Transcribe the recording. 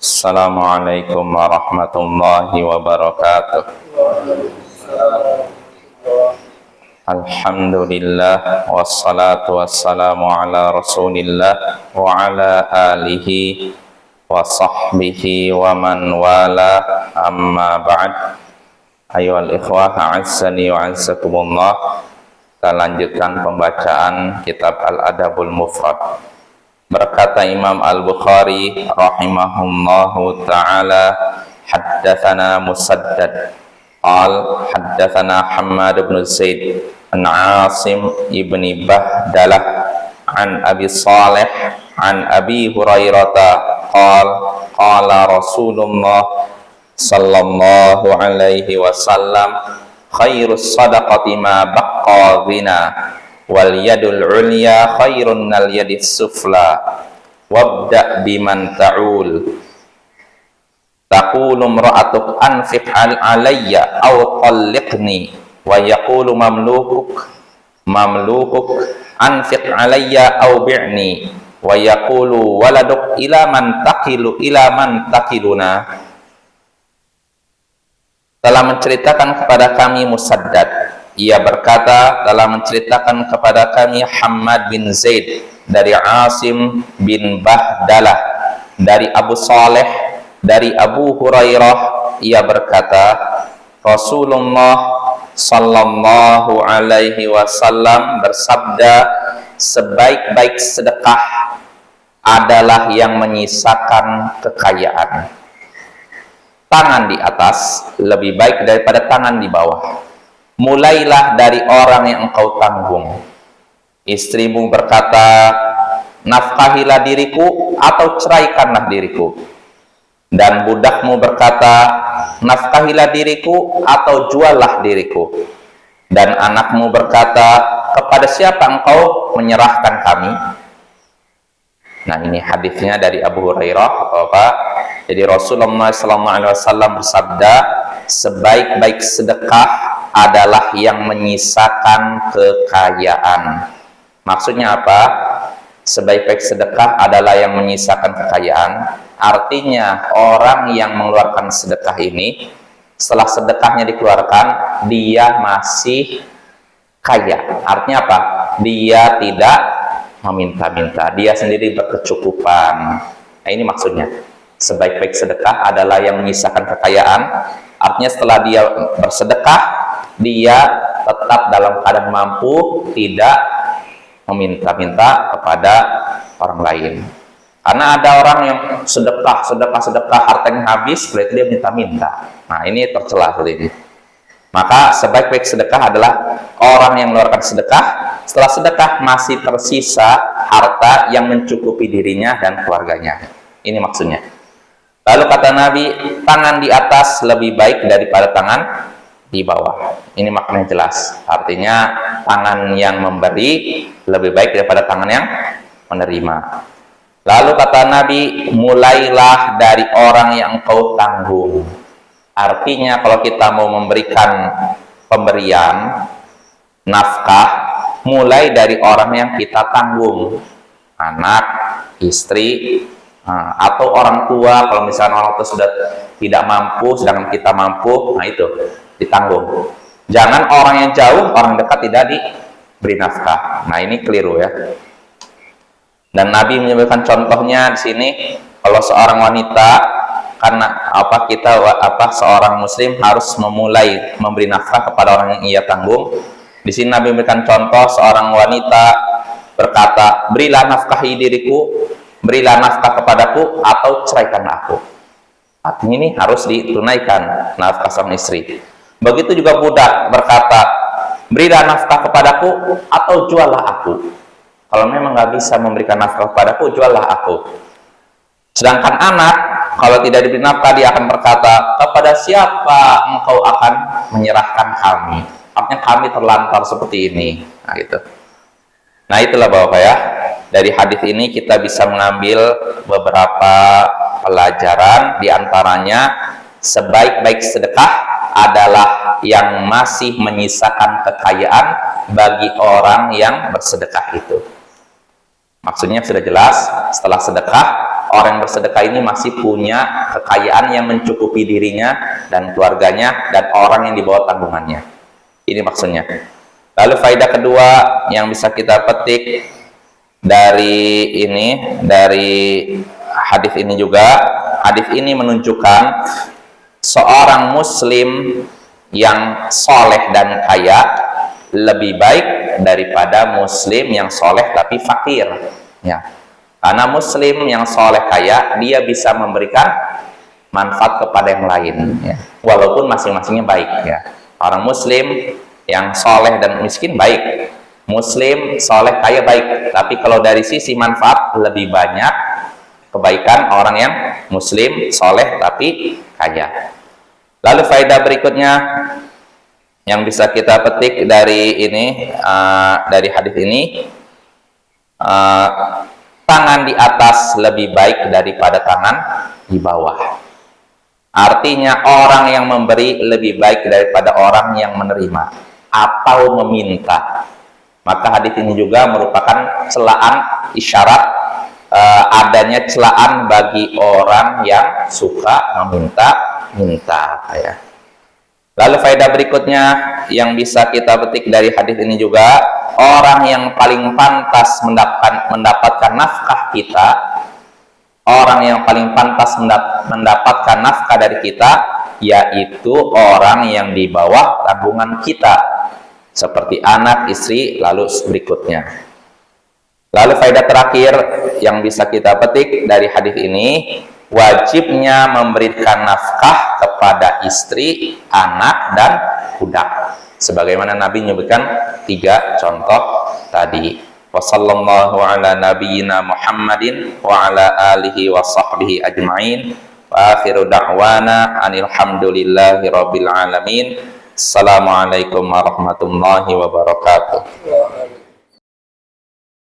Assalamualaikum warahmatullahi wabarakatuh. Alhamdulillah wassalatu wassalamu ala rasulillah wa ala alihi wa sahbihi wa man wala, amma ba'd. Ayyuhal ikhwah a'azzani wa a'azzakumullah. Kita lanjutkan pembacaan kitab Al-Adabul Mufrad. Berkata Imam Al-Bukhari rahimahullahu ta'ala, haddatsana Musaddad qal haddatsana Hammad bin Zaid an Asim ibni Bahdalah an Abi Salih an Abi Hurairah qal qala Rasulullah sallallahu alaihi wasallam, khairus sadaqati ma baqqa ghina wal yadul ulya khairun minal yadis sufla wabda biman ta'ul. Taqulu imra'atuk anfiq alayya aw talliqni wa yaqulu mamlukuk anfiq alayya aw bi'ni wa yaqulu waladuk ila man takiluna. Telah menceritakan kepada kami Musaddad, ia berkata telah menceritakan kepada kami Hammad bin Zaid dari Asim bin Bahdalah dari Abu Saleh dari Abu Hurairah, ia berkata Rasulullah sallallahu alaihi wasallam bersabda, sebaik-baik sedekah adalah yang menyisakan kekayaan. Tangan di atas lebih baik daripada tangan di bawah. Mulailah dari orang yang engkau tanggung. Istrimu berkata, nafkahilah diriku atau ceraikanlah diriku. Dan budakmu berkata, nafkahilah diriku atau juallah diriku. Dan anakmu berkata, kepada siapa engkau menyerahkan kami? Nah, ini hadisnya dari Abu Hurairah, Bapak. Jadi Rasulullah SAW bersabda, sebaik-baik sedekah adalah yang menyisakan kekayaan. Maksudnya apa? Sebaik-baik sedekah adalah yang menyisakan kekayaan. Artinya orang yang mengeluarkan sedekah ini, setelah sedekahnya dikeluarkan, dia masih kaya. Artinya apa? Dia tidak meminta-minta, dia sendiri berkecukupan. Nah, ini maksudnya. Sebaik-baik sedekah adalah yang menyisakan kekayaan. Artinya setelah dia bersedekah, dia tetap dalam keadaan mampu, tidak meminta-minta kepada orang lain. Karena ada orang yang sedekah, hartanya habis, setelah itu dia minta-minta. Nah, ini tercela seperti ini. Maka sebaik-baik sedekah adalah orang yang mengeluarkan sedekah, setelah sedekah masih tersisa harta yang mencukupi dirinya dan keluarganya. Ini maksudnya. Lalu kata Nabi, tangan di atas lebih baik daripada tangan di bawah. Ini maknanya jelas. Artinya tangan yang memberi lebih baik daripada tangan yang menerima. Lalu kata Nabi, mulailah dari orang yang engkau tanggung. Artinya kalau kita mau memberikan pemberian nafkah, mulai dari orang yang kita tanggung. Anak, istri, atau orang tua. Kalau misalnya orang tua sudah tidak mampu sedangkan kita mampu, nah itu ditanggung. Jangan orang yang jauh, orang dekat tidak diberi nafkah. Nah, ini keliru ya. Dan Nabi menyebutkan contohnya di sini, kalau seorang wanita, karena seorang muslim harus memulai memberi nafkah kepada orang yang ia tanggung. Di sini Nabi memberikan contoh seorang wanita berkata, berilah nafkahi diriku, berilah nafkah kepadaku atau ceraikan aku. Artinya ini harus ditunaikan nafkah sang istri. Begitu juga budak berkata, berilah nafkah kepadaku atau juallah aku. Kalau memang nggak bisa memberikan nafkah kepadaku, juallah aku. Sedangkan anak, kalau tidak diberi nafkah, dia akan berkata, kepada siapa engkau akan menyerahkan kami? Artinya kami terlantar seperti ini. Nah, gitu. Nah, itulah Bapak ya. Dari hadis ini kita bisa mengambil beberapa pelajaran, diantaranya sebaik-baik sedekah adalah yang masih menyisakan kekayaan bagi orang yang bersedekah itu. Maksudnya sudah jelas, setelah sedekah, orang yang bersedekah ini masih punya kekayaan yang mencukupi dirinya dan keluarganya dan orang yang di bawah tanggungannya. Ini maksudnya. Lalu faedah kedua yang bisa kita petik dari hadis ini juga, hadis ini menunjukkan seorang muslim yang soleh dan kaya lebih baik daripada muslim yang soleh tapi fakir, ya. Karena muslim yang soleh kaya, dia bisa memberikan manfaat kepada yang lain, ya. Walaupun masing-masingnya baik, ya. Orang muslim yang soleh dan miskin baik, muslim soleh kaya baik, tapi kalau dari sisi manfaat lebih banyak kebaikan orang yang muslim soleh tapi kaya. Lalu faedah berikutnya yang bisa kita petik dari dari hadis ini, tangan di atas lebih baik daripada tangan di bawah. Artinya orang yang memberi lebih baik daripada orang yang menerima atau meminta. Maka hadis ini juga merupakan celaan, isyarat adanya celaan bagi orang yang suka meminta, ya. Lalu faedah berikutnya yang bisa kita petik dari hadis ini juga, orang yang paling pantas mendapatkan nafkah kita, orang yang paling pantas mendapatkan nafkah dari kita, yaitu orang yang di bawah tanggungan kita, seperti anak, istri, lalu berikutnya. Lalu faedah terakhir yang bisa kita petik dari hadis ini, wajibnya memberikan nafkah kepada istri, anak, dan budak. Sebagaimana Nabi menyebutkan 3 contoh tadi. Wassallallahu ala nabiyyina Muhammadin wa ala alihi wa sahbihi ajma'in. Wa akhiru da'wana anilhamdulillahi rabbil alamin. Assalamualaikum warahmatullahi wabarakatuh.